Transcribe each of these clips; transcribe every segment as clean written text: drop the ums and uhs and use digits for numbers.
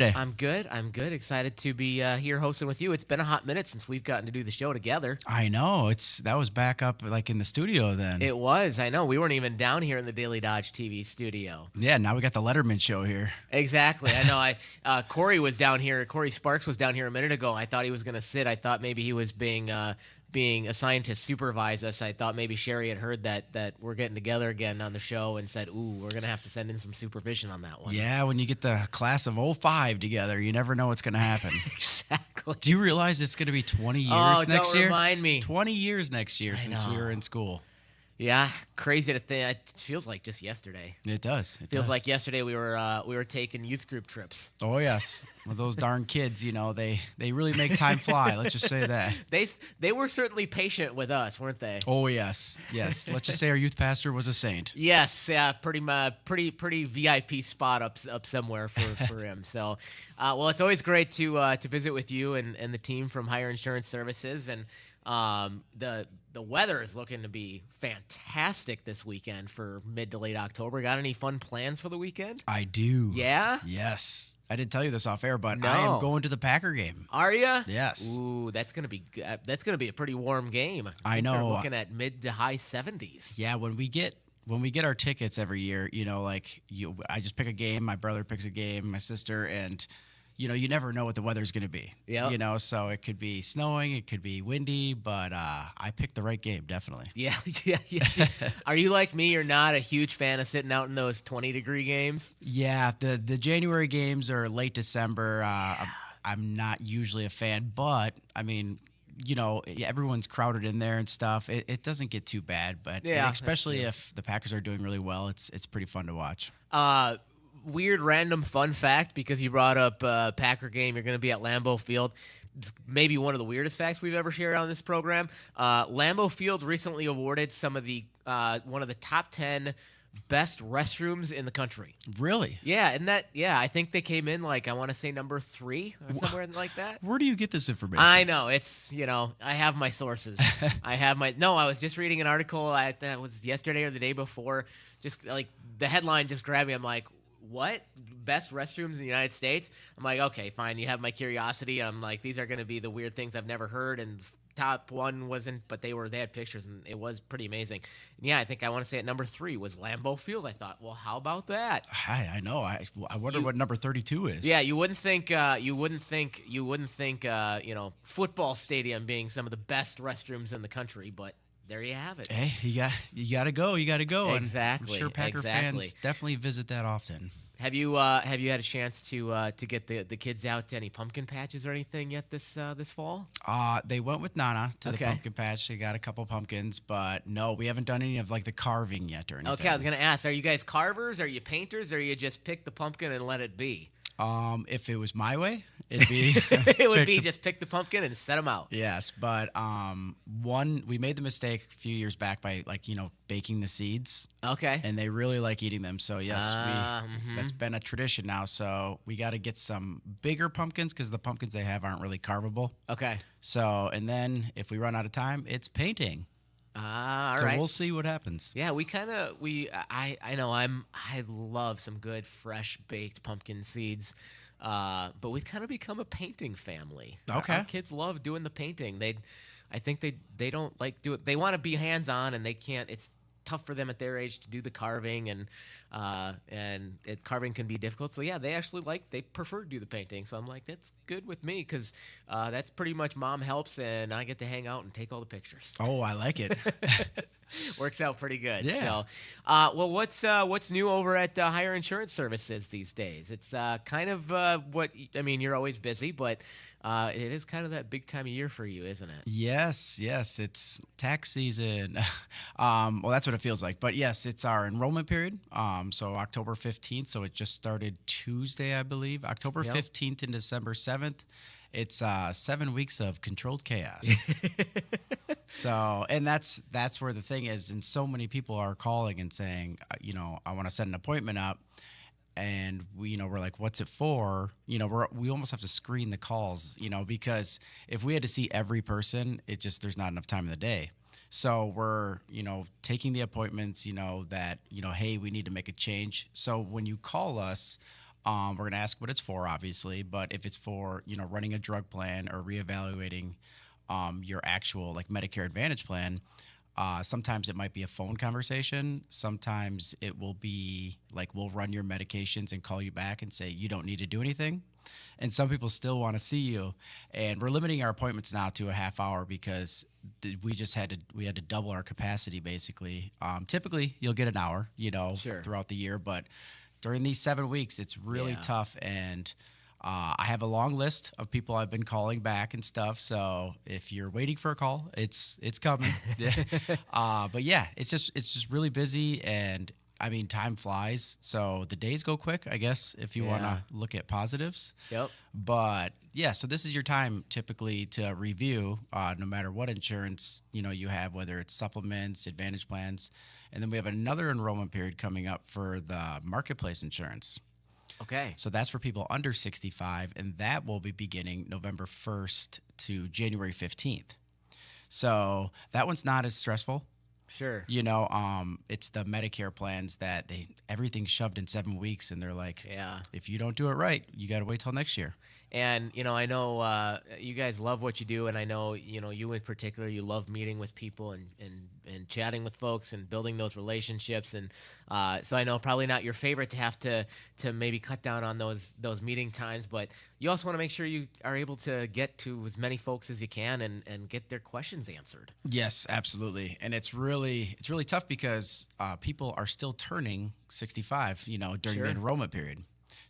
Day. I'm good. I'm good. Excited to be here hosting with you. It's been a hot minute since we've gotten to do the show together. I know that was back up like in the studio then. It was. I know. We weren't even down here in the Daily Dodge TV studio. Yeah, now we got the Letterman show here. Exactly. I know. Corey was down here. Corey Sparks was down here a minute ago. I thought he was going to sit. I thought maybe he was being assigned to supervise us. I thought maybe Sherry had heard that we're getting together again on the show and said, "Ooh, we're gonna have to send in some supervision on that one." Yeah, when you get the class of '05 together, you never know what's going to happen. Exactly. Do you realize it's going to be 20 years Oh, next don't year? remind me. 20 years next year I since we know. were in school. Yeah, crazy to think. It feels like just yesterday. It does. It Feels does. like yesterday we were taking youth group trips. Oh yes, well, those darn kids, they really make time fly. Let's just say that. They were certainly patient with us, weren't they? Oh yes. Let's just say our youth pastor was a saint. Yes, yeah, pretty VIP spot up somewhere for him. So, well, it's always great to visit with you and the team from Hire Insurance Services, and the weather is looking to be fantastic this weekend for mid to late October. Got any fun plans for the weekend? I do. Yeah? Yes. I didn't tell you this off air, but No. I am going to the Packer game. Are you? Yes. Ooh, that's gonna be a pretty warm game. I think they're know. looking at mid to high 70s. Yeah, when we get our tickets every year, I just pick a game, my brother picks a game, my sister, and you never know what the weather's going to be. Yep. So it could be snowing, it could be windy, but I picked the right game, definitely. Yeah, yeah. See, are you like me? You're not a huge fan of sitting out in those 20-degree games? Yeah, the January games are late December. I'm not usually a fan, but I mean, everyone's crowded in there and stuff. It doesn't get too bad, but Yeah, and especially if the Packers are doing really well, it's pretty fun to watch. Weird random fun fact, because you brought up Packer game. You're going to be at Lambeau Field. It's maybe one of the weirdest facts we've ever shared on this program. Lambeau Field recently awarded some of the one of the top 10 best restrooms in the country. Really? Yeah, I think they came in like, I want to say number 3 or somewhere like that. Where do you get this information? I know, it's, I have my sources. I was just reading an article that was yesterday or the day before. Just like the headline just grabbed me. I'm like, what? Best restrooms in the United States? I'm like, okay, fine. You have my curiosity. I'm like, these are going to be the weird things I've never heard. And top one wasn't, but they had pictures, and it was pretty amazing. And yeah, I think I want to say at number 3 was Lambeau Field. I thought, well, how about that? I know. I wonder what number 32 is. Yeah, you wouldn't think football stadium being some of the best restrooms in the country, but there you have it. Hey, you got to go. You got to go. Exactly. And I'm sure Packer fans definitely visit that often. Have you had a chance to get the kids out to any pumpkin patches or anything yet this fall? They went with Nana to the pumpkin patch. They got a couple pumpkins, but no, we haven't done any of like the carving yet or anything. Okay, I was gonna ask, are you guys carvers? Are you painters? Or you just pick the pumpkin and let it be? If it was my way, it'd be it would be just pick the pumpkin and set them out. Yes, but we made the mistake a few years back by baking the seeds. Okay. And they really like eating them. So yes, that's been a tradition now. So we got to get some bigger pumpkins because the pumpkins they have aren't really carvable. Okay. So and then if we run out of time, it's painting. All so right. We'll see what happens. Yeah, I know I love some good fresh baked pumpkin seeds, but we've kind of become a painting family. Okay. Our kids love doing the painting. I think they don't like do it. They want to be hands on, and they can't. It's tough for them at their age to do the carving, and carving can be difficult. So yeah, they prefer to do the painting. So I'm like, that's good with me because that's pretty much mom helps, and I get to hang out and take all the pictures. Oh, I like it. Works out pretty good. Yeah. So, well, what's new over at Hire Insurance Services these days? It's kind of you're always busy, but it is kind of that big time of year for you, isn't it? Yes, it's tax season. Well, that's what it feels like. But yes, it's our enrollment period. So October 15th. So it just started Tuesday, I believe. October 15th and December 7th. It's 7 weeks of controlled chaos. So, and that's where the thing is, and so many people are calling and saying, I want to set an appointment up, and we're like, what's it for? We almost have to screen the calls, because if we had to see every person, there's not enough time in the day. So we're, taking the appointments, that, hey, we need to make a change. So when you call us, We're going to ask what it's for, obviously, but if it's for, running a drug plan or reevaluating your actual like Medicare Advantage plan, sometimes it might be a phone conversation. Sometimes it will be like we'll run your medications and call you back and say you don't need to do anything. And some people still want to see you, and we're limiting our appointments now to a half hour because we had to double our capacity basically. Typically, you'll get an hour, Sure. throughout the year, but during these 7 weeks, it's really Yeah. tough. And I have a long list of people I've been calling back and stuff. So if you're waiting for a call, it's coming. But yeah, it's just really busy, and I mean time flies. So the days go quick, I guess, if you want Yeah. to look at positives. Yep. But yeah, so this is your time typically to review, no matter what insurance you have, whether it's supplements, advantage plans, and then we have another enrollment period coming up for the marketplace insurance. Okay. So that's for people under 65, and that will be beginning November 1st to January 15th. So that one's not as stressful. Sure. It's the Medicare plans that everything's shoved in 7 weeks, and they're like, Yeah. if you don't do it right, you got to wait till next year. And I know you guys love what you do, and I know you in particular, you love meeting with people and chatting with folks and building those relationships. And so I know probably not your favorite to have to maybe cut down on those meeting times, but you also want to make sure you are able to get to as many folks as you can and get their questions answered. Yes, absolutely. And it's really tough because people are still turning 65, during Sure. the enrollment period.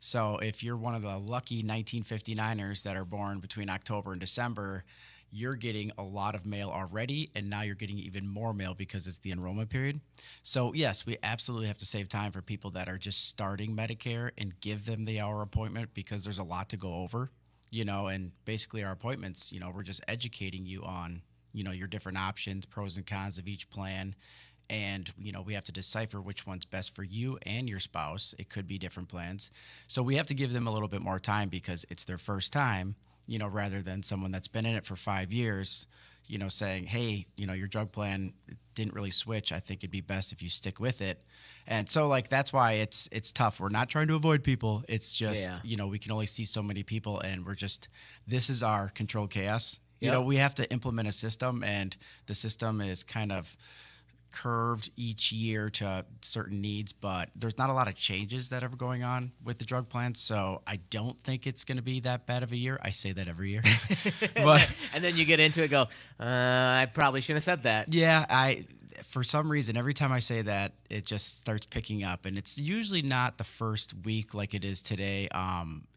So if you're one of the lucky 1959ers that are born between October and December, you're getting a lot of mail already, and now you're getting even more mail because it's the enrollment period. So yes, we absolutely have to save time for people that are just starting Medicare and give them the hour appointment because there's a lot to go over, and basically our appointments, we're just educating you on, your different options, pros and cons of each plan. And, we have to decipher which one's best for you and your spouse. It could be different plans. So we have to give them a little bit more time because it's their first time, rather than someone that's been in it for 5 years, saying, hey, your drug plan didn't really switch. I think it'd be best if you stick with it. And so that's why it's tough. We're not trying to avoid people. It's just, Yeah. we can only see so many people, and this is our controlled chaos. Yep. We have to implement a system, and the system is kind of curved each year to certain needs, but there's not a lot of changes that are going on with the drug plans. So I don't think it's going to be that bad of a year. I say that every year, but And then you get into it, go, I probably shouldn't have said that. yeah, for some reason, every time I say that, it just starts picking up, and it's usually not the first week like it is today.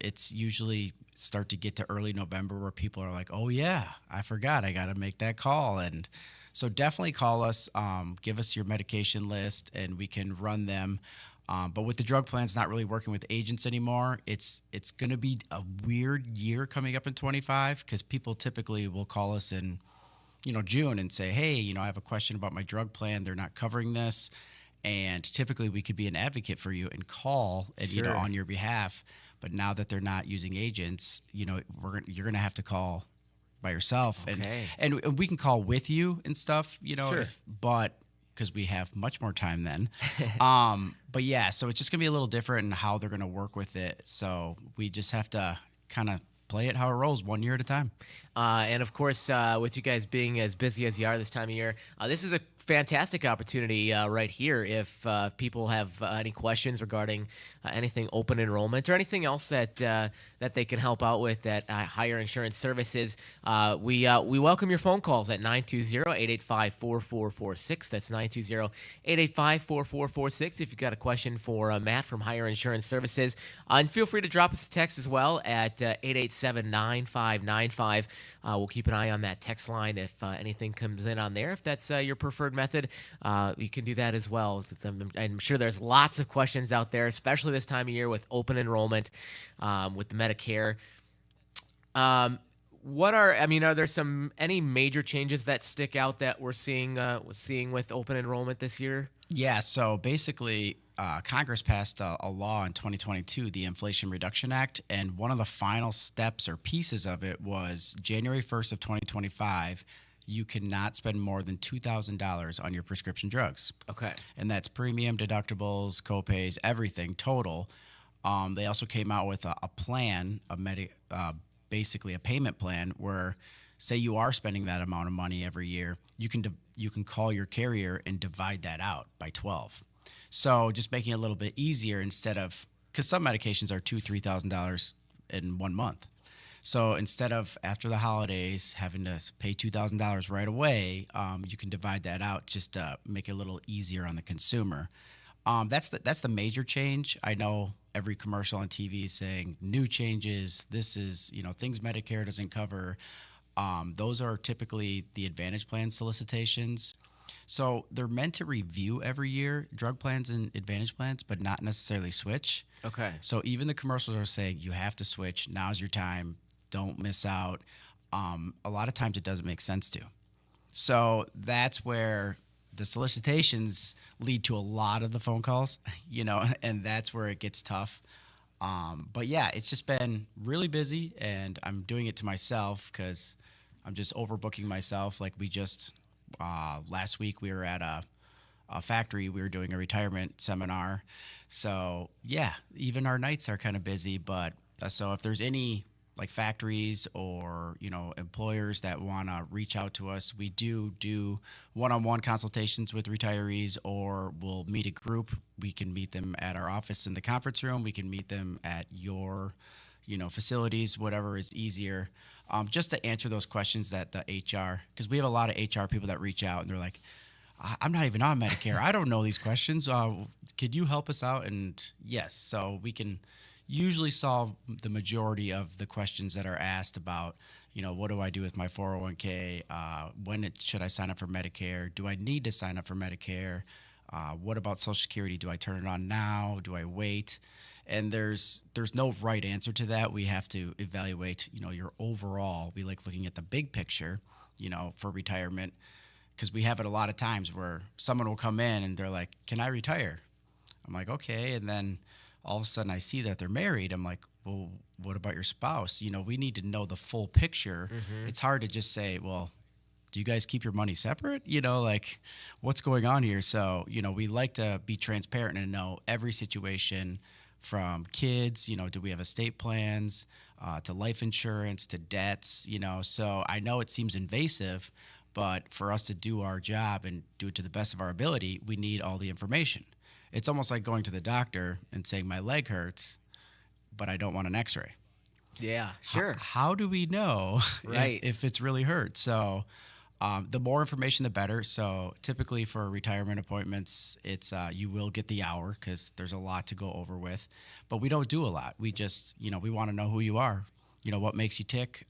It's usually start to get to early November where people are like, oh yeah, I forgot. I got to make that call. And so definitely call us, give us your medication list, and we can run them. But with the drug plans not really working with agents anymore, it's going to be a weird year coming up in 25 because people typically will call us in, June and say, hey, I have a question about my drug plan. They're not covering this. And typically we could be an advocate for you and call and, Sure. on your behalf. But now that they're not using agents, you're going to have to call by yourself. Okay. And we can call with you and stuff, Sure. but because we have much more time then. But yeah, so it's just going to be a little different in how they're going to work with it. So we just have to kind of play it how it rolls, 1 year at a time. And of course, with you guys being as busy as you are this time of year, this is a fantastic opportunity right here. If people have any questions regarding anything open enrollment or anything else that they can help out with at Higher Insurance Services, we welcome your phone calls at 920-885-4446. That's 920-885-4446 if you've got a question for Matt from Higher Insurance Services. And feel free to drop us a text as well at 887-9595. We'll keep an eye on that text line if anything comes in on there. If that's your preferred method, you can do that as well. I'm sure there's lots of questions out there, especially this time of year with open enrollment, with the Medicare. Are there any major changes that stick out that we're seeing with open enrollment this year? Yeah, so basically, Congress passed a law in 2022, the Inflation Reduction Act, and one of the final steps or pieces of it was January 1st of 2025, you cannot spend more than $2,000 on your prescription drugs. Okay. And that's premium, deductibles, copays, everything total. They also came out with a plan, basically a payment plan where, say you are spending that amount of money every year, you can call your carrier and divide that out by 12. So just making it a little bit easier instead of, because some medications are $2,000-$3,000 in 1 month. So instead of after the holidays having to pay $2,000 right away, you can divide that out just to make it a little easier on the consumer. That's the major change. I know every commercial on TV is saying new changes. This is things Medicare doesn't cover. Those are typically the Advantage Plan solicitations. So they're meant to review every year drug plans and Advantage plans, but not necessarily switch. Okay. So even the commercials are saying you have to switch. Now's your time. Don't miss out. A lot of times it doesn't make sense to. So that's where the solicitations lead to a lot of the phone calls, and that's where it gets tough. But yeah, it's just been really busy, and I'm doing it to myself because I'm just overbooking myself. Like we just last week we were at a factory. We were doing a retirement seminar. So yeah, even our nights are kind of busy. But so if there's any like factories or employers that want to reach out to us, we do one-on-one consultations with retirees, or we'll meet a group. We can meet them at our office in the conference room. We can meet them at your facilities, whatever is easier, just to answer those questions that the HR, because we have a lot of HR people that reach out and they're like, I'm not even on Medicare, I don't know these questions, could you help us out? And yes, so we can usually solve the majority of the questions that are asked about, what do I do with my 401k? Should I sign up for Medicare? Do I need to sign up for Medicare? What about Social Security? Do I turn it on now? Do I wait? And there's no right answer to that. We have to evaluate, your overall. We like looking at the big picture, for retirement, because we have it a lot of times where someone will come in and they're like, "Can I retire?" I'm like, "Okay," and then all of a sudden I see that they're married. I'm like, well, what about your spouse? We need to know the full picture. Mm-hmm. It's hard to just say, well, do you guys keep your money separate? Like what's going on here? So, we like to be transparent and know every situation, from kids, do we have estate plans, to life insurance, to debts, so I know it seems invasive, but for us to do our job and do it to the best of our ability, we need all the information. It's almost like going to the doctor and saying my leg hurts, but I don't want an x-ray. Yeah, sure. How do we know right. if it's really hurt? So the more information, the better. So typically for retirement appointments, it's you will get the hour because there's a lot to go over with. But we don't do a lot. We just, we want to know who you are. What makes you tick?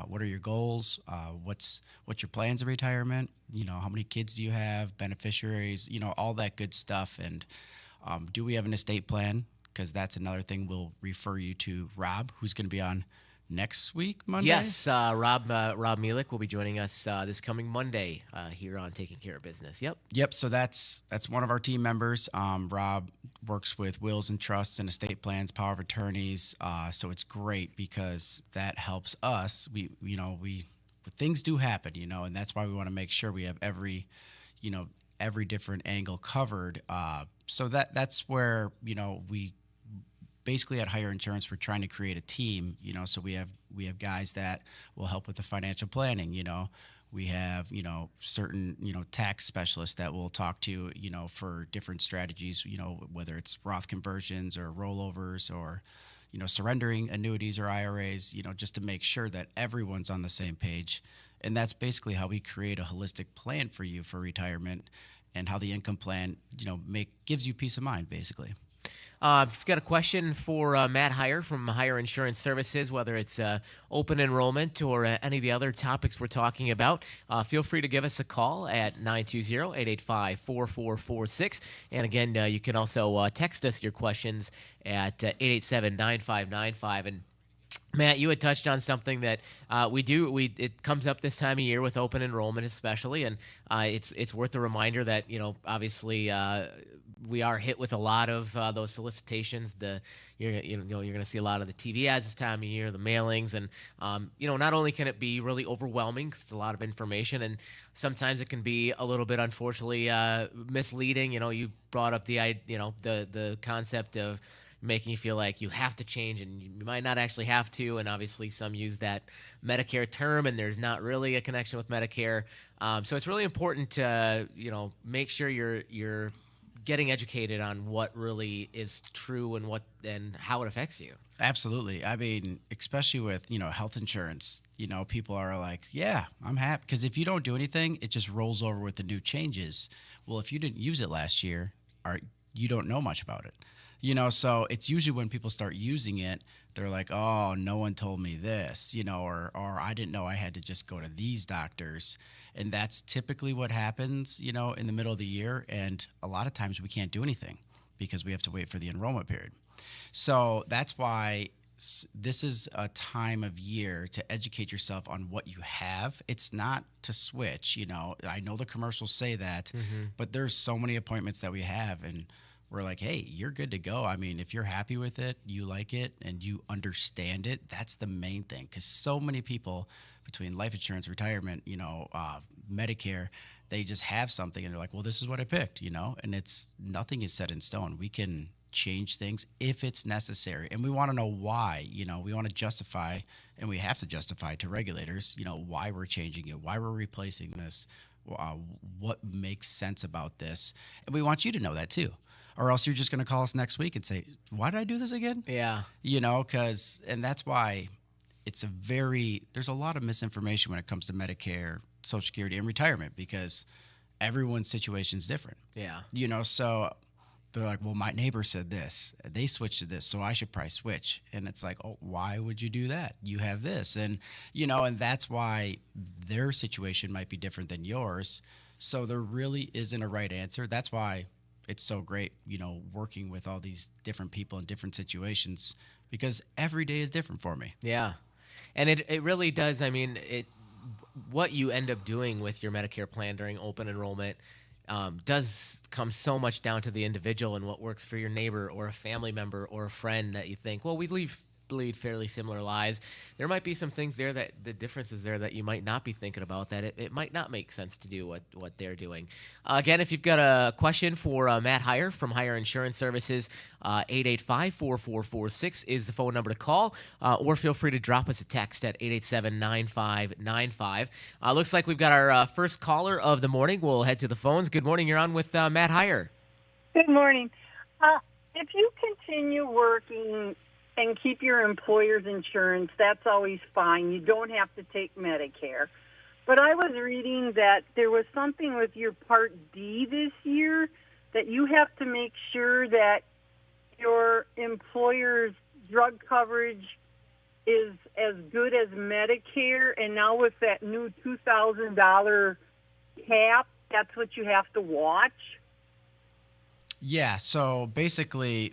What are your goals? What's your plans of retirement? How many kids do you have? Beneficiaries? All that good stuff. And do we have an estate plan? Because that's another thing. We'll refer you to Rob, who's going to be on next week, Monday. Yes, Rob Mielik will be joining us this coming Monday here on Taking Care of Business. Yep. So that's one of our team members. Rob works with wills and trusts and estate plans, power of attorneys. So it's great because that helps us. We things do happen, and that's why we want to make sure we have every different angle covered. So that's where we. Basically, at Hire Insurance, we're trying to create a team, so we have guys that will help with the financial planning, we have, certain, tax specialists that we'll talk to, for different strategies, whether it's Roth conversions or rollovers or, surrendering annuities or IRAs, just to make sure that everyone's on the same page. And that's basically how we create a holistic plan for you for retirement, and how the income plan, gives you peace of mind, basically. If you've got a question for Matt Hire from Hire Insurance Services, whether it's open enrollment or any of the other topics we're talking about, feel free to give us a call at 920-885-4446. And again, you can also text us your questions at 887-9595. And Matt, you had touched on something that it comes up this time of year with open enrollment, especially, and it's worth a reminder that obviously we are hit with a lot of those solicitations. You're going to see a lot of the TV ads this time of year, the mailings, and not only can it be really overwhelming because it's a lot of information, and sometimes it can be a little bit, unfortunately, misleading. You brought up the concept of making you feel like you have to change, and you might not actually have to. And obviously, some use that Medicare term, and there's not really a connection with Medicare. So it's really important to make sure you're getting educated on what really is true and how it affects you. Absolutely. I mean, especially with, health insurance, people are like, yeah, I'm happy. Because if you don't do anything, it just rolls over with the new changes. Well, if you didn't use it last year, you don't know much about it. So it's usually when people start using it, they're like, oh, no one told me this, or I didn't know I had to just go to these doctors. And that's typically what happens, in the middle of the year. And a lot of times we can't do anything because we have to wait for the enrollment period. So that's why this is a time of year to educate yourself on what you have. It's not to switch. I know the commercials say that, but there's so many appointments that we have, and we're like, hey, you're good to go. I mean, if you're happy with it, you like it, and you understand it, that's the main thing. Because so many people between life insurance, retirement, Medicare, they just have something and they're like, well, this is what I picked, and nothing is set in stone. We can change things if it's necessary. And we want to know why, we want to justify, and we have to justify to regulators, why we're changing it, why we're replacing this, what makes sense about this. And we want you to know that too. Or else you're just going to call us next week and say, why did I do this again? Yeah. And that's why there's a lot of misinformation when it comes to Medicare, Social Security, and retirement, because everyone's situation is different. Yeah. So they're like, well, my neighbor said this, they switched to this, so I should probably switch. And it's like, oh, why would you do that? You have this. And, and that's why their situation might be different than yours. So there really isn't a right answer. That's why it's so great, working with all these different people in different situations, because every day is different for me. Yeah. And it really does. I mean, what you end up doing with your Medicare plan during open enrollment does come so much down to the individual and what works for your neighbor or a family member or a friend that you think, well, we lead fairly similar lives. There might be some things there that the differences there that you might not be thinking about, that it might not make sense to do what they're doing. Again, if you've got a question for Matt Heyer from Heyer Insurance Services, 885-4446 is the phone number to call, or feel free to drop us a text at 887-9595. Looks like we've got our first caller of the morning. We'll head to the phones. Good morning. You're on with Matt Heyer. Good morning. If you continue working and keep your employer's insurance, that's always fine. You don't have to take Medicare. But I was reading that there was something with your Part D this year that you have to make sure that your employer's drug coverage is as good as Medicare. And now with that new $2,000 cap, that's what you have to watch. Yeah, so basically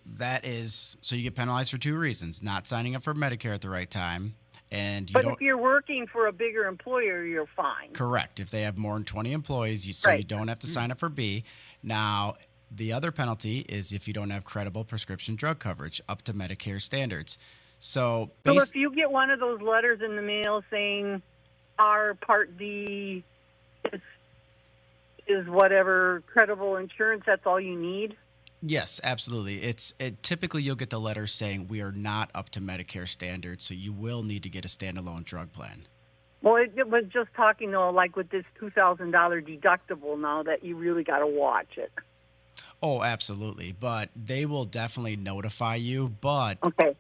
so you get penalized for two reasons: not signing up for Medicare at the right time, and if you're working for a bigger employer, you're fine. Correct. If they have more than 20 employees, you don't have to sign up for B. Now, the other penalty is if you don't have credible prescription drug coverage up to Medicare standards. So if you get one of those letters in the mail saying our Part D is whatever credible insurance, that's all you need? Yes, absolutely. Typically you'll get the letter saying we are not up to Medicare standards, so you will need to get a standalone drug plan. Well, it was just talking, though, like with this $2,000 deductible now, that you really got to watch it. Oh, absolutely. But they will definitely notify you. But okay.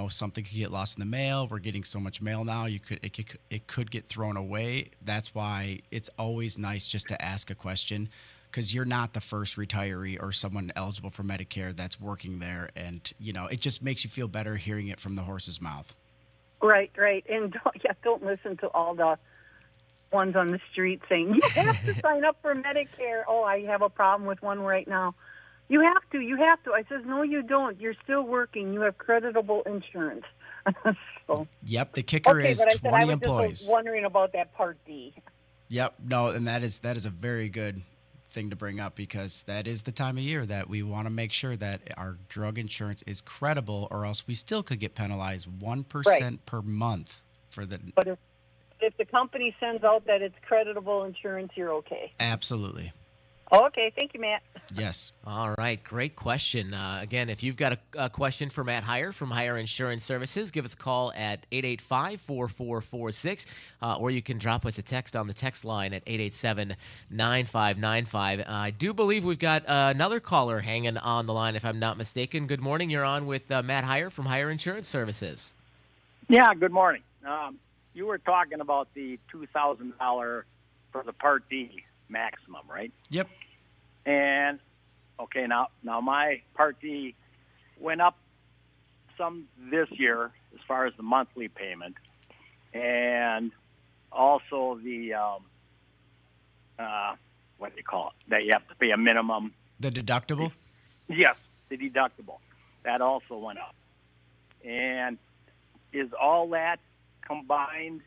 Something could get lost in the mail. We're getting so much mail now. It could get thrown away. That's why it's always nice just to ask a question, because you're not the first retiree or someone eligible for Medicare that's working there. And, it just makes you feel better hearing it from the horse's mouth. Right. And don't listen to all the ones on the street saying, you have to sign up for Medicare. Oh, I have a problem with one right now. You have to. I says, no, you don't. You're still working. You have creditable insurance. Yep. The kicker is 20 employees. I was just wondering about that Part D. Yep. No, and that is a very good thing to bring up, because that is the time of year that we want to make sure that our drug insurance is credible, or else we still could get penalized 1% per month for the. But if the company sends out that it's creditable insurance, you're okay. Absolutely. Okay, thank you, Matt. Yes. All right, great question. Again, if you've got a question for Matt Heyer from Heyer Insurance Services, give us a call at 885-4446, or you can drop us a text on the text line at 887-9595. I do believe we've got another caller hanging on the line, if I'm not mistaken. Good morning. You're on with Matt Heyer from Heyer Insurance Services. Yeah, good morning. You were talking about the $2,000 for the Part D maximum, right? Yep. And okay, now my Part D went up some this year as far as the monthly payment, and also the what do you call it? That you have to pay a minimum. The deductible? Yes, the deductible. That also went up. And is all that combined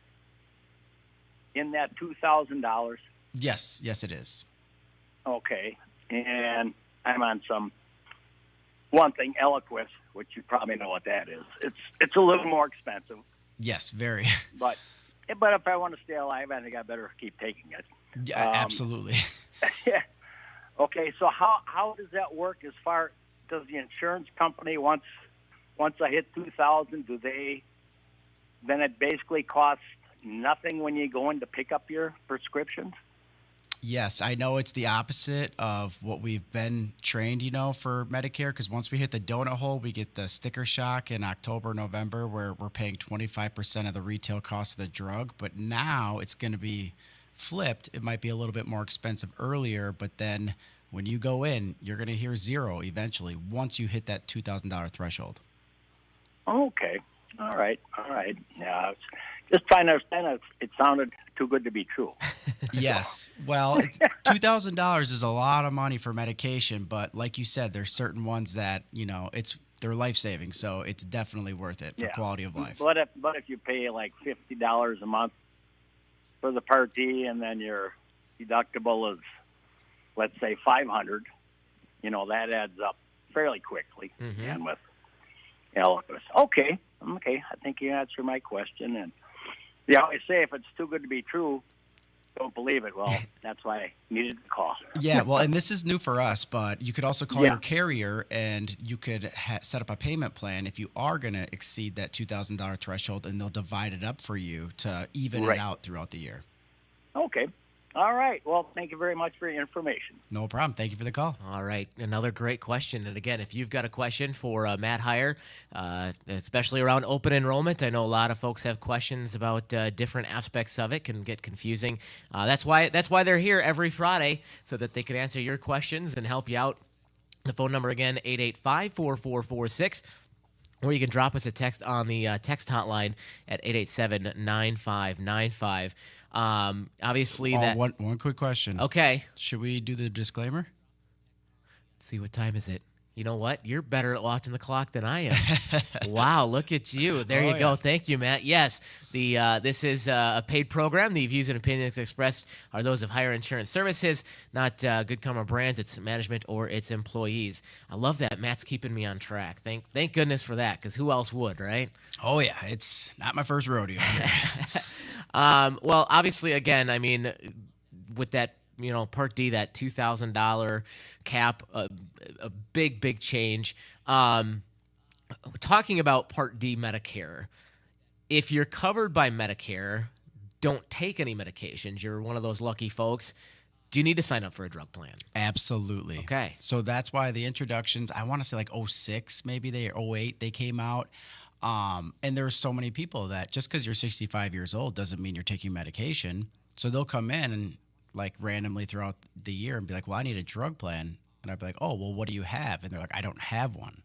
in that $2,000? Yes. Yes, it is. Okay. And I'm on one thing, Eliquis, which you probably know what that is. It's a little more expensive, Yes, very. but if I want to stay alive, I think I better keep taking it. Yeah, absolutely. Okay, so how does that work as far does the insurance company once I hit 2,000, then it basically costs nothing when you go in to pick up your prescriptions? Yes, I know it's the opposite of what we've been trained, for Medicare, because once we hit the donut hole, we get the sticker shock in October, November, where we're paying 25% of the retail cost of the drug. But now it's going to be flipped. It might be a little bit more expensive earlier, but then when you go in, you're going to hear zero eventually once you hit that $2,000 threshold. Okay. All right. Yeah, just trying to understand. It sounded too good to be true. Yes. Well, $2,000 is a lot of money for medication, but like you said, there's certain ones that, they're life-saving, so it's definitely worth it for quality of life. But if you pay like $50 a month for the Part D, and then your deductible is, let's say, $500, that adds up fairly quickly. Mm-hmm. And with Eliquis. Okay, I think you answered my question. And they always say if it's too good to be true, don't believe it. Well, that's why I needed to call. Yeah, well, and this is new for us, but you could also call your carrier and you could set up a payment plan if you are going to exceed that $2,000 threshold, and they'll divide it up for you to even it out throughout the year. Okay. All right. Well, thank you very much for your information. No problem. Thank you for the call. All right. Another great question. And again, if you've got a question for Matt Heyer, especially around open enrollment, I know a lot of folks have questions about different aspects of it, can get confusing. That's why they're here every Friday, so that they can answer your questions and help you out. The phone number again, 885-4446. Or you can drop us a text on the text hotline at 887-9595. Obviously, one quick question. Okay. Should we do the disclaimer? Let's see, what time is it? You know what? You're better at watching the clock than I am. Wow, look at you. There you go. Yes. Thank you, Matt. Yes, this is a paid program. The views and opinions expressed are those of Heyer Insurance Services, not Good Karma Brands, its management, or its employees. I love that. Matt's keeping me on track. Thank goodness for that, because who else would, right? Oh, yeah. It's not my first rodeo. Well, obviously, again, I mean, with that, Part D, that $2,000 cap, a big change. Talking about Part D Medicare, if you're covered by Medicare, don't take any medications. You're one of those lucky folks. Do you need to sign up for a drug plan? Absolutely. Okay. So that's why the introductions, I want to say like 06, maybe 08, they came out. And there's so many people that just because you're 65 years old doesn't mean you're taking medication. So they'll come in and like randomly throughout the year and be like, well, I need a drug plan. And I'd be like, oh, well, what do you have? And they're like, I don't have one.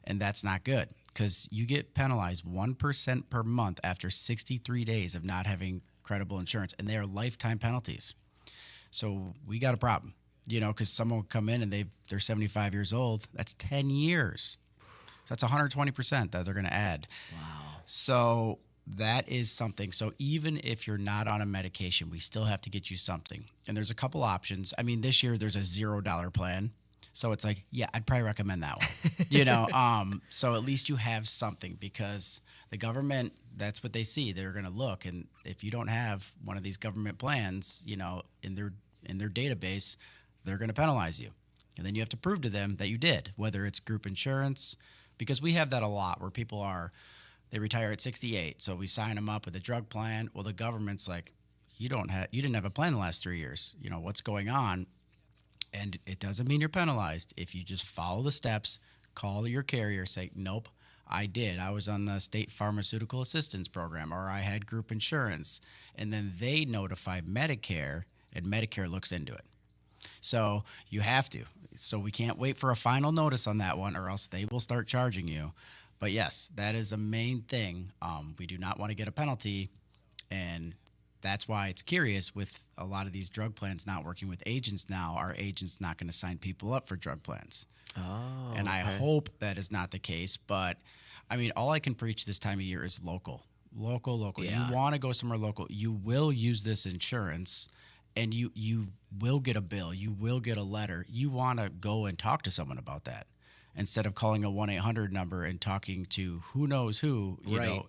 And that's not good, because you get penalized 1% per month after 63 days of not having credible insurance. And they are lifetime penalties. So we got a problem, because someone will come in and they're 75 years old. That's 10 years. So that's 120% that they're going to add. Wow. So that is something. So even if you're not on a medication, we still have to get you something. And there's a couple options. I mean, this year there's a $0 plan. So it's like, yeah, I'd probably recommend that one. So at least you have something, because the government, that's what they see. They're going to look. And if you don't have one of these government plans, in their database, they're going to penalize you. And then you have to prove to them that you did, whether it's group insurance, because we have that a lot where they retire at 68. So we sign them up with a drug plan. Well, the government's like, you didn't have a plan the last 3 years. What's going on? And it doesn't mean you're penalized. If you just follow the steps, call your carrier, say, nope, I did. I was on the state pharmaceutical assistance program, or I had group insurance. And then they notify Medicare, and Medicare looks into it. So you have to. So we can't wait for a final notice on that one, or else they will start charging you. But yes, that is a main thing. We do not want to get a penalty, and that's why it's curious with a lot of these drug plans not working with agents now. Our agents not going to sign people up for drug plans. Oh, and I hope that is not the case. But I mean, all I can preach this time of year is local. Yeah. You want to go somewhere local. You will use this insurance, and you will get a bill. You will get a letter. You want to go and talk to someone about that instead of calling a 1-800 number and talking to who knows who,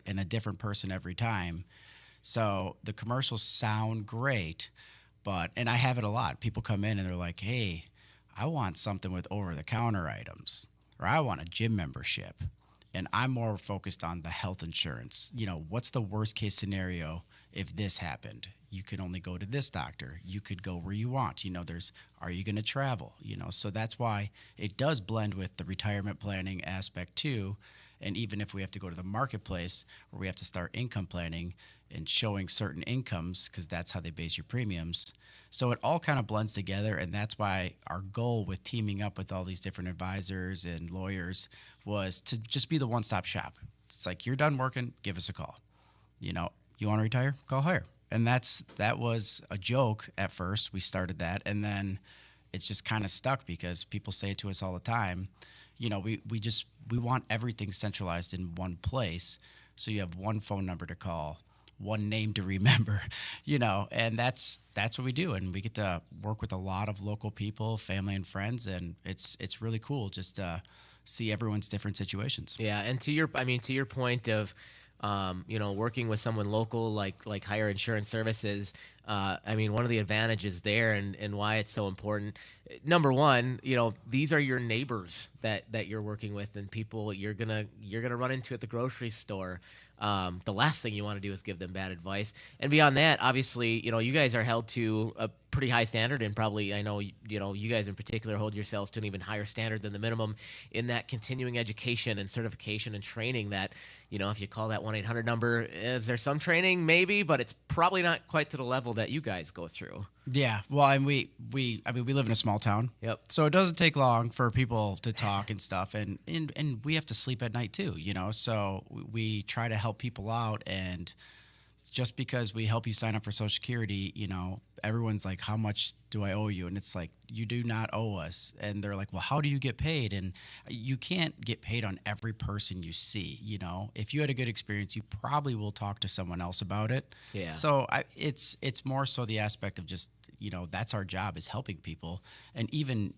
and a different person every time. So the commercials sound great, and I have it a lot. People come in and they're like, hey, I want something with over-the-counter items, or I want a gym membership. And I'm more focused on the health insurance. What's the worst-case scenario if this happened? You can only go to this doctor. You could go where you want. Are you going to travel? So that's why it does blend with the retirement planning aspect too. And even if we have to go to the marketplace where we have to start income planning and showing certain incomes, because that's how they base your premiums. So it all kind of blends together. And that's why our goal with teaming up with all these different advisors and lawyers was to just be the one-stop shop. It's like, you're done working, give us a call. You want to retire? Call Hire. And that was a joke at first. We started that. And then it's just kind of stuck because people say it to us all the time. We want everything centralized in one place. So you have one phone number to call, one name to remember, and that's what we do. And we get to work with a lot of local people, family and friends. And it's really cool just to see everyone's different situations. Yeah. And to your point of, working with someone local like Hire Insurance Services, one of the advantages there and why it's so important. Number one, these are your neighbors that you're working with, and people you're gonna run into at the grocery store. The last thing you want to do is give them bad advice. And beyond that, obviously, you guys are held to a pretty high standard, and probably I know you guys in particular hold yourselves to an even higher standard than the minimum in that continuing education and certification and training that. If you call that 1-800 number, is there some training? Maybe, but it's probably not quite to the level that you guys go through. Yeah. Well, and we live in a small town. Yep. So it doesn't take long for people to talk and stuff. And we have to sleep at night too, so we try to help people out. And just because we help you sign up for Social Security, everyone's like, how much do I owe you? And it's like, you do not owe us. And they're like, well, how do you get paid? And you can't get paid on every person you see. If you had a good experience, you probably will talk to someone else about it. Yeah. So it's more so the aspect of just, that's our job, is helping people. And even,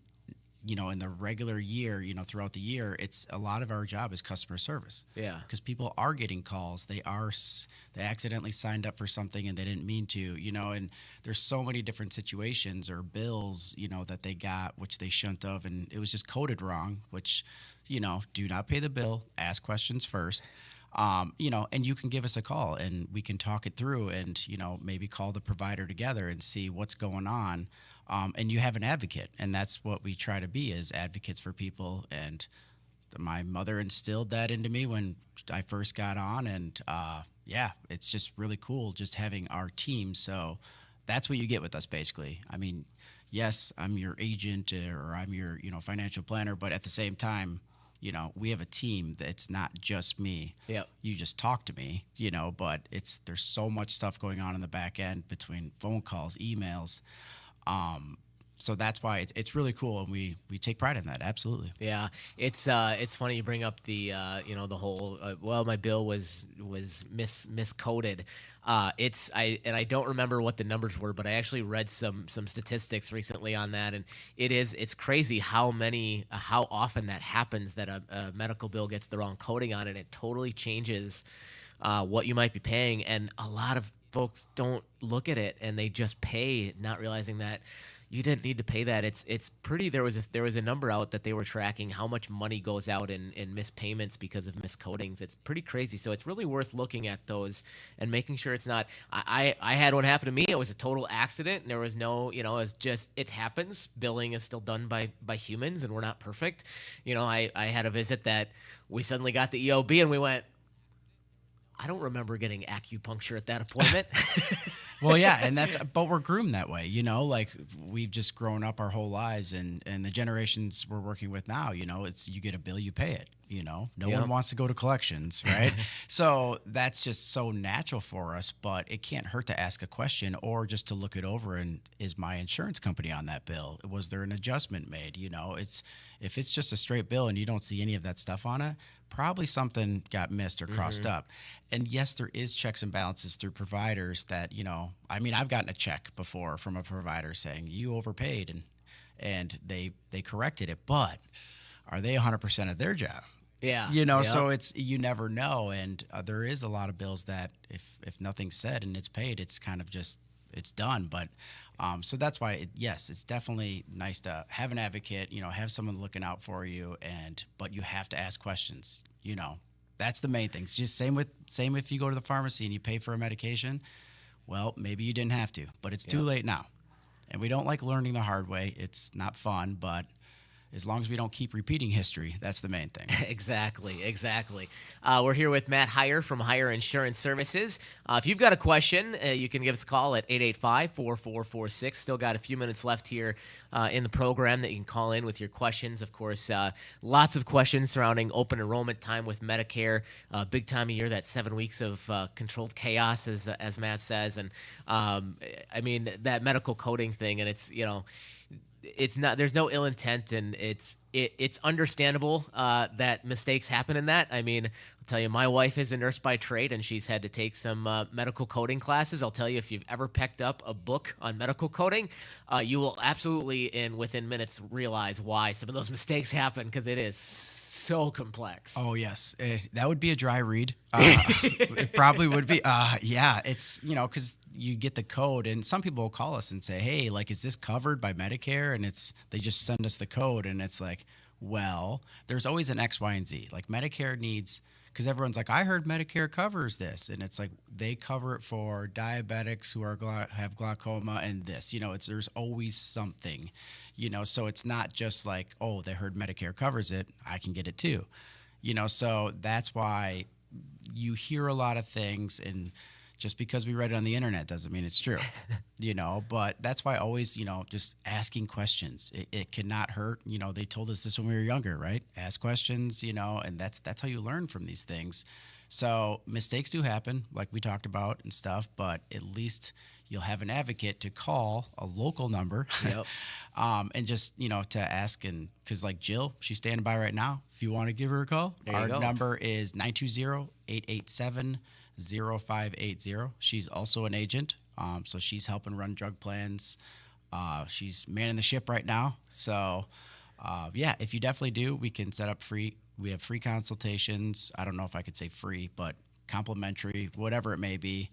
in the regular year, throughout the year, it's a lot of our job is customer service. Yeah. Because people are getting calls. They accidentally signed up for something and they didn't mean to, and there's so many different situations or bills, that they got, which they shouldn't have. And it was just coded wrong, which, do not pay the bill, ask questions first. And you can give us a call and we can talk it through and, maybe call the provider together and see what's going on. And you have an advocate, and that's what we try to be, as advocates for people. And my mother instilled that into me when I first got on. And it's just really cool just having our team. So that's what you get with us, basically. Yes, I'm your agent or I'm your, financial planner, but at the same time, we have a team that's not just me. Yep. You just talk to me, but there's so much stuff going on in the back end between phone calls, emails. So that's why it's really cool, and we take pride in that. Absolutely. Yeah, it's funny you bring up the the whole my bill was miscoded. I don't remember what the numbers were, but I actually read some statistics recently on that, and it's crazy how often that happens, that a medical bill gets the wrong coding on it. It totally changes what you might be paying, and a lot of folks don't look at it and they just pay, not realizing that you didn't need to pay that. It's pretty. There was a number out that they were tracking how much money goes out in missed payments because of miscodings. It's pretty crazy. So it's really worth looking at those and making sure it's not. I had one happen to me. It was a total accident, and there was no, it's just, it happens. Billing is still done by humans, and we're not perfect. I had a visit that we suddenly got the EOB, and we went, I don't remember getting acupuncture at that appointment. Well, yeah, and but we're groomed that way, like we've just grown up our whole lives, and the generations we're working with now, it's you get a bill, you pay it, no one wants to go to collections, right? So that's just so natural for us, but it can't hurt to ask a question or just to look it over and is my insurance company on that bill? Was there an adjustment made? If it's just a straight bill and you don't see any of that stuff on it, probably something got missed or crossed up. And yes, there is checks and balances through providers that, I've gotten a check before from a provider saying you overpaid and they corrected it, but are they 100% of their job? Yeah. So it's, you never know. And there is a lot of bills that if nothing's said and it's paid, it's kind of just, it's done. But so that's why, it's definitely nice to have an advocate, have someone looking out for you, but you have to ask questions, that's the main thing. It's just same if you go to the pharmacy and you pay for a medication, well, maybe you didn't have to, but it's too late now. And we don't like learning the hard way. It's not fun, but as long as we don't keep repeating history, that's the main thing. Exactly. We're here with Matt Heyer from Heyer Insurance Services. If you've got a question, you can give us a call at 885-4446. Still got a few minutes left here in the program that you can call in with your questions. Of course, lots of questions surrounding open enrollment time with Medicare. Big time of year, that 7 weeks of controlled chaos, as Matt says. And that medical coding thing, and it's not, there's no ill intent, and it's understandable that mistakes happen in that. I'll tell you, my wife is a nurse by trade, and she's had to take some medical coding classes. I'll tell you, if you've ever picked up a book on medical coding, you will absolutely, within minutes, realize why some of those mistakes happen, because it is so complex. Oh, yes. That would be a dry read. It probably would be. It's, because you get the code, and some people will call us and say, hey, is this covered by Medicare? And they just send us the code, and it's like, well, there's always an X, Y, and Z. Medicare needs, because everyone's like, I heard Medicare covers this. And it's like, they cover it for diabetics who have glaucoma and this. There's always something, so it's not just like, oh, they heard Medicare covers it, I can get it too. So that's why you hear a lot of things, and just because we read it on the internet doesn't mean it's true, but that's why always, just asking questions, it cannot hurt. They told us this when we were younger, right? Ask questions, and that's how you learn from these things. So mistakes do happen, like we talked about and stuff, but at least you'll have an advocate to call, a local number, and just, to ask. And because Jill, she's standing by right now. If you want to give her a call, our number is 920-887-0580. She's also an agent, so she's helping run drug plans. She's manning the ship right now. So, if you definitely do, we can set up we have free consultations. I don't know if I could say free, but complimentary, whatever it may be.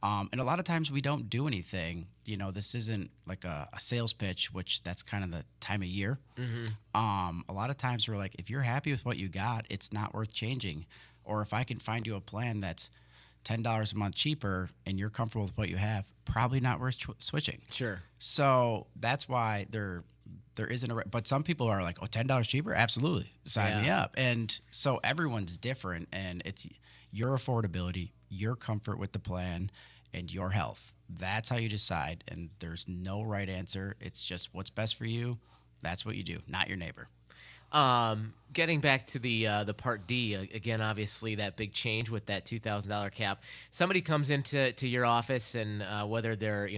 And a lot of times we don't do anything. This isn't like a sales pitch, which that's kind of the time of year. Mm-hmm. A lot of times we're like, if you're happy with what you got, it's not worth changing. Or if I can find you a plan that's $10 a month cheaper and you're comfortable with what you have, probably not worth switching. Sure. So that's why there isn't but some people are like, oh, $10 cheaper? Absolutely. Sign me up. And so everyone's different, and it's your affordability, your comfort with the plan, and your health. That's how you decide. And there's no right answer. It's just what's best for you. That's what you do, not your neighbor. Getting back to the Part D, again, obviously that big change with that $2,000 cap. Somebody comes into your office, and whether they're,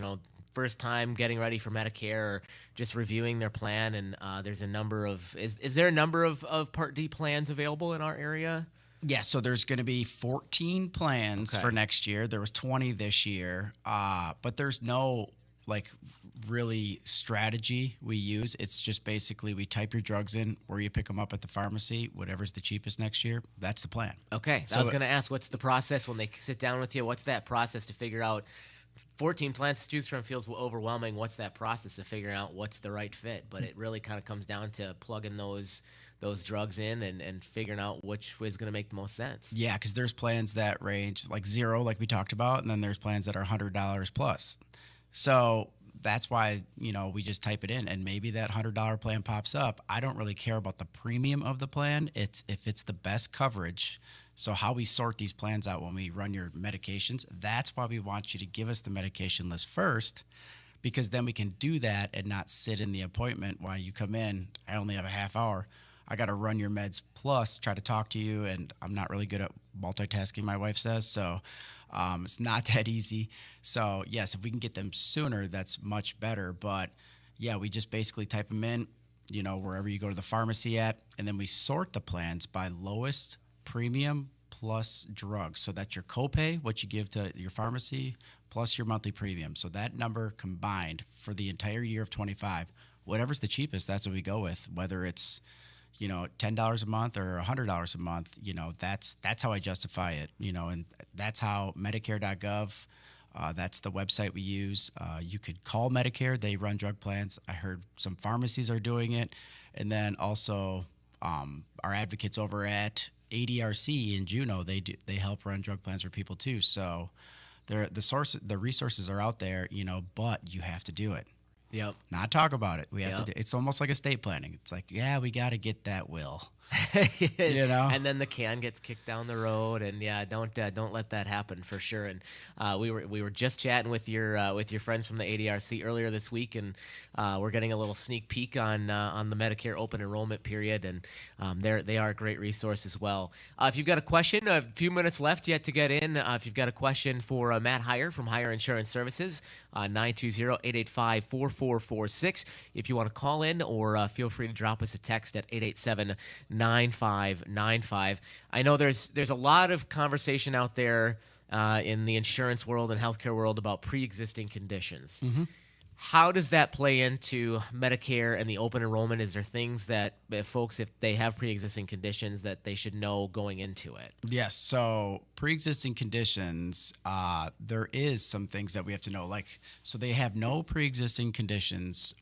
first time getting ready for Medicare or just reviewing their plan, and there's a number of, is there a number of Part D plans available in our area? Yeah, so there's going to be 14 plans for next year. There was 20 this year, but there's no really strategy we use. It's just basically we type your drugs in, where you pick them up at the pharmacy, whatever's the cheapest next year. That's the plan. Okay, so I was going to ask, what's the process when they sit down with you? What's that process to figure out 14 plans to choose from feels overwhelming. What's that process of figuring out what's the right fit? But it really kind of comes down to plugging those drugs in and figuring out which is going to make the most sense. Yeah, because there's plans that range like zero, like we talked about, and then there's plans that are $100 plus. So that's why, we just type it in, and maybe that $100 plan pops up. I don't really care about the premium of the plan. It's if it's the best coverage. So how we sort these plans out when we run your medications, that's why we want you to give us the medication list first, because then we can do that and not sit in the appointment while you come in. I only have a half hour. I got to run your meds plus try to talk to you, and I'm not really good at multitasking, my wife says. So it's not that easy. So yes, if we can get them sooner, that's much better. But yeah, we just basically type them in, wherever you go to the pharmacy at, and then we sort the plans by lowest premium plus drugs. So that's your copay, what you give to your pharmacy, plus your monthly premium. So that number combined for the entire year of 25, whatever's the cheapest, that's what we go with. Whether it's $10 a month or $100 a month, that's how I justify it, and that's how Medicare.gov, that's the website we use. You could call Medicare. They run drug plans. I heard some pharmacies are doing it. And then also our advocates over at ADRC in Juneau, they help run drug plans for people too. So the resources are out there, but you have to do it. Yep. Not talk about it. We have to do. It's almost like estate planning. It's like, yeah, we got to get that will. And then the can gets kicked down the road, and don't let that happen for sure. And we were just chatting with your friends from the ADRC earlier this week, and we're getting a little sneak peek on the Medicare open enrollment period, and they are a great resource as well. If you've got a question, a few minutes left yet to get in. If you've got a question for Matt Heyer from Heyer Insurance Services, 920-885-4446. If you want to call in, or feel free to drop us a text at 887-9595. I know there's a lot of conversation out there in the insurance world and healthcare world about pre-existing conditions. Mm-hmm. How does that play into Medicare and the open enrollment? Is there things that folks, if they have pre-existing conditions, that they should know going into it? Yes. So pre-existing conditions, there is some things that we have to know. So they have no pre-existing conditions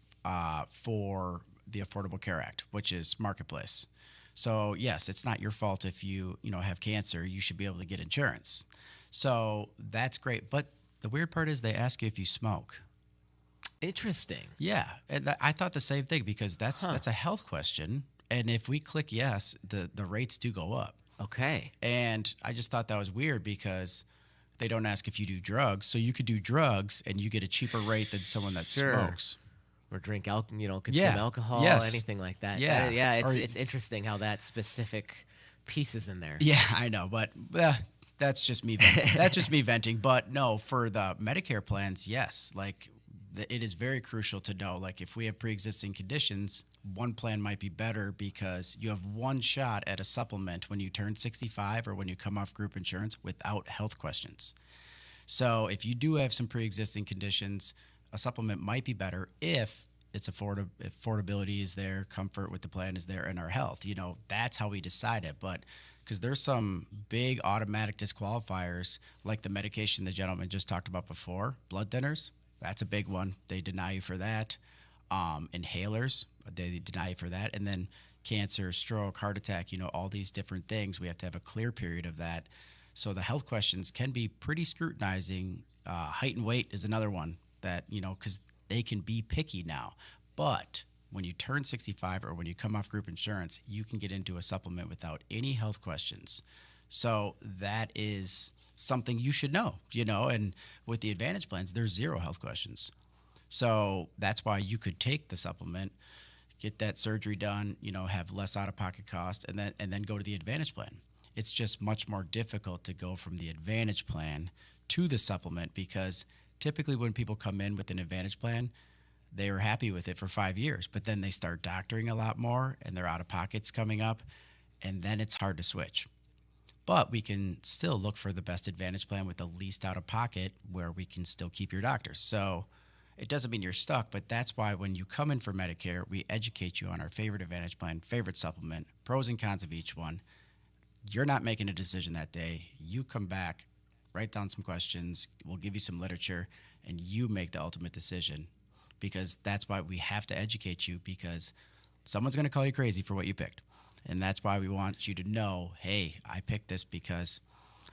for the Affordable Care Act, which is Marketplace. So yes, it's not your fault if you have cancer. You should be able to get insurance. So that's great. But the weird part is they ask you if you smoke. Interesting. Yeah, and I thought the same thing, because that's a health question, and if we click yes, the rates do go up. Okay. And I just thought that was weird, because they don't ask if you do drugs, so you could do drugs and you get a cheaper rate than someone that smokes. Or drink alcohol, consume alcohol, anything like that. Yeah, It's interesting how that specific piece is in there. Yeah, I know, but that's just me. That's just me venting. But no, for the Medicare plans, yes, it is very crucial to know, if we have pre-existing conditions, one plan might be better because you have one shot at a supplement when you turn 65 or when you come off group insurance without health questions. So if you do have some pre-existing conditions, a supplement might be better if it's affordability is there, comfort with the plan is there, and our health. That's how we decide it. But because there's some big automatic disqualifiers, like the medication the gentleman just talked about before, blood thinners. That's a big one. They deny you for that. Inhalers, they deny you for that. And then cancer, stroke, heart attack, all these different things. We have to have a clear period of that. So the health questions can be pretty scrutinizing. Height and weight is another one that, because they can be picky now. But when you turn 65 or when you come off group insurance, you can get into a supplement without any health questions. So that is something you should know, and with the Advantage plans, there's zero health questions. So that's why you could take the supplement, get that surgery done, have less out-of-pocket cost, and then go to the Advantage plan. It's just much more difficult to go from the Advantage plan to the supplement, because typically when people come in with an Advantage plan, they are happy with it for 5 years, but then they start doctoring a lot more and their out-of-pocket's coming up, and then it's hard to switch. But we can still look for the best Advantage plan with the least out-of-pocket, where we can still keep your doctors. So it doesn't mean you're stuck, but that's why when you come in for Medicare, we educate you on our favorite Advantage plan, favorite supplement, pros and cons of each one. You're not making a decision that day. You come back, write down some questions, we'll give you some literature, and you make the ultimate decision, because that's why we have to educate you, because someone's going to call you crazy for what you picked. And that's why we want you to know, hey, I picked this because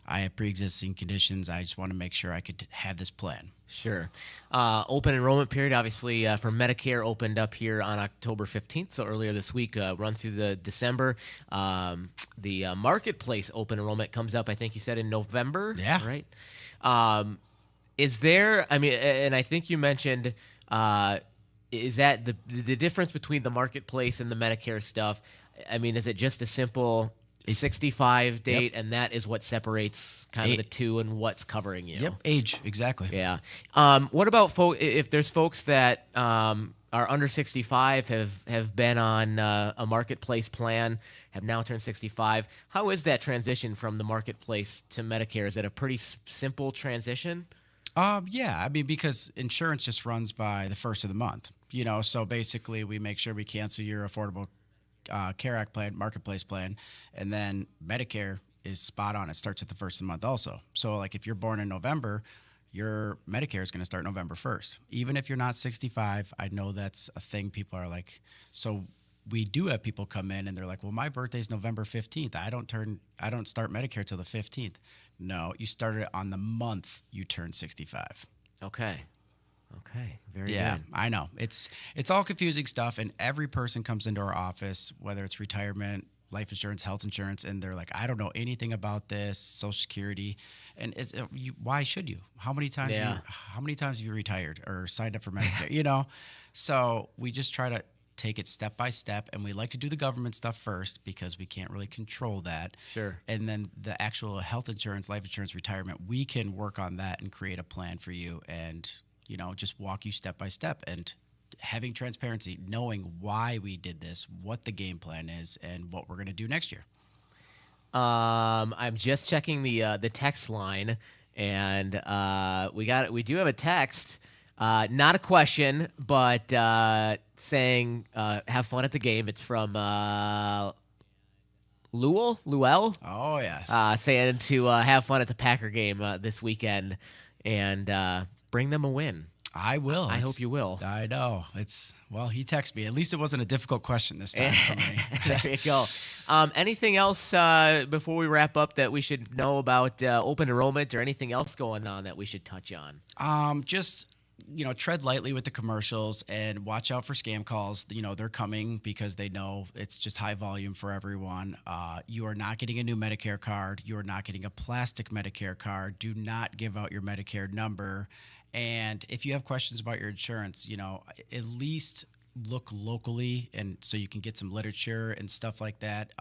I have pre-existing conditions. I just want to make sure I could have this plan. Sure. Open enrollment period, obviously, for Medicare opened up here on October 15th, so earlier this week, runs through the December. The Marketplace open enrollment comes up, I think you said, in November. Yeah. Right? Is there, I mean, and I think you mentioned, is that the difference between the Marketplace and the Medicare stuff? I mean, is it just a simple 65 date, and that is what separates kind of the two and what's covering you? Yep, age, exactly. Yeah. What about if there's folks that are under 65, have been on a Marketplace plan, have now turned 65? How is that transition from the Marketplace to Medicare? Is it a pretty simple transition? Yeah, I mean, because insurance just runs by the first of the month, so basically we make sure we cancel your Affordable Care Act plan, Marketplace plan, and then Medicare is spot on. It starts at the first of the month also. So like if you're born in November, your Medicare is going to start November 1st. Even if you're not 65, I know that's a thing people are like, so we do have people come in and they're like, well, my birthday's November 15th. I don't start Medicare till the 15th. No, you started it on the month you turn 65. Okay. Very Yeah, good. I know. It's all confusing stuff, and every person comes into our office, whether it's retirement, life insurance, health insurance, and they're like, I don't know anything about this, Social Security. And why should you? How many times have you retired or signed up for Medicare? So we just try to take it step by step, and we like to do the government stuff first because we can't really control that. Sure. And then the actual health insurance, life insurance, retirement, we can work on that and create a plan for you, and just walk you step by step, and having transparency, knowing why we did this, what the game plan is, and what we're going to do next year. I'm just checking the text line, and we do have a text, not a question, but saying have fun at the game. It's from Luell. Oh yes. Saying to have fun at the Packer game this weekend, and bring them a win. I will. I hope you will. I know. He texted me. At least it wasn't a difficult question this time for me. There you go. Anything else before we wrap up that we should know about open enrollment, or anything else going on that we should touch on? Just tread lightly with the commercials and watch out for scam calls. They're coming because they know it's just high volume for everyone. You are not getting a new Medicare card. You are not getting a plastic Medicare card. Do not give out your Medicare number. And if you have questions about your insurance, at least look locally, and so you can get some literature and stuff like that.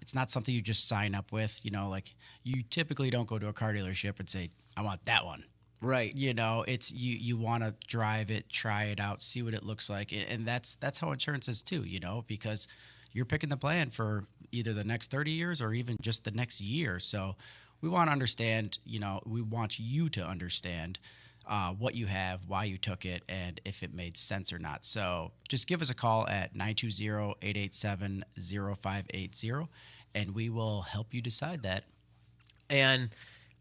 It's not something you just sign up with. Like you typically don't go to a car dealership and say, I want that one. Right. It's you want to drive it, try it out, see what it looks like. And that's how insurance is too, because you're picking the plan for either the next 30 years or even just the next year. So we want to understand, we want you to understand what you have, why you took it, and if it made sense or not. So just give us a call at 920-887-0580, and we will help you decide that. And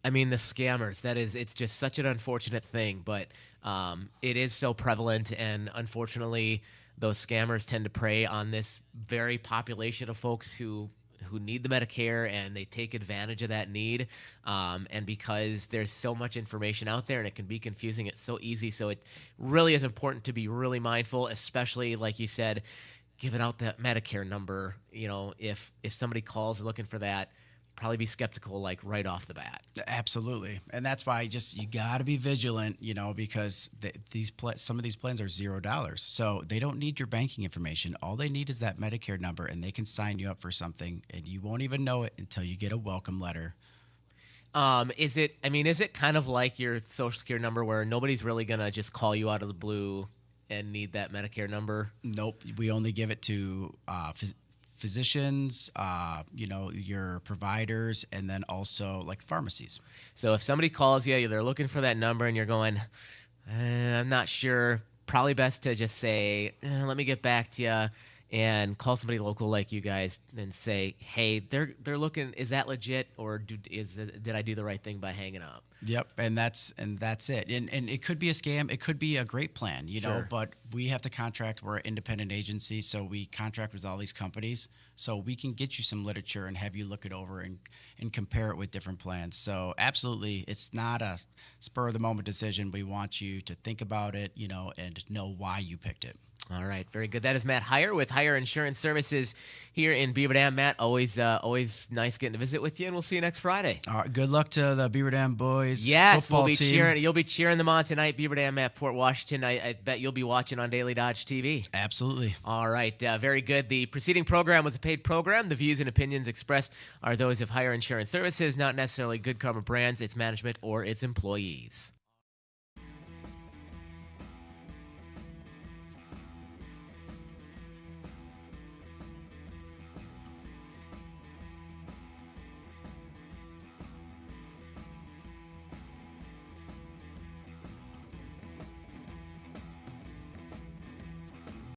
I mean, the scammers, it's just such an unfortunate thing, but it is so prevalent, and unfortunately, those scammers tend to prey on this very population of folks who need the Medicare, and they take advantage of that need. And because there's so much information out there and it can be confusing, it's so easy. So it really is important to be really mindful, especially like you said, giving out that Medicare number. If somebody calls looking for that, probably be skeptical right off the bat. Absolutely. And that's why you got to be vigilant, because some of these plans are $0. So they don't need your banking information. All they need is that Medicare number, and they can sign you up for something, and you won't even know it until you get a welcome letter. Is it kind of like your Social Security number where nobody's really going to just call you out of the blue and need that Medicare number? Nope. We only give it to physicians, your providers, and then also like pharmacies. So if somebody calls you, they're looking for that number, and you're going, I'm not sure. Probably best to just say, let me get back to you, and call somebody local like you guys and say, hey, they're looking. Is that legit, or did I do the right thing by hanging up? Yep, and that's it. And it could be a scam. It could be a great plan, you know. Sure. But we have to contract. We're an independent agency, so we contract with all these companies. So we can get you some literature and have you look it over and compare it with different plans. So absolutely, it's not a spur of the moment decision. We want you to think about it, you know, and know why you picked it. All right, very good. That is Matt Heyer with Heyer Insurance Services here in Beaver Dam. Matt, always nice getting to visit with you, and we'll see you next Friday. Good luck to the Beaver Dam boys. Yes, football we'll be team. cheering. You'll be cheering them on tonight, Beaver Dam at Port Washington. I bet you'll be watching on Daily Dodge TV. Absolutely. All right, very good. The preceding program was a paid program. The views and opinions expressed are those of Heyer Insurance Services, not necessarily Good Karma Brands, its management, or its employees.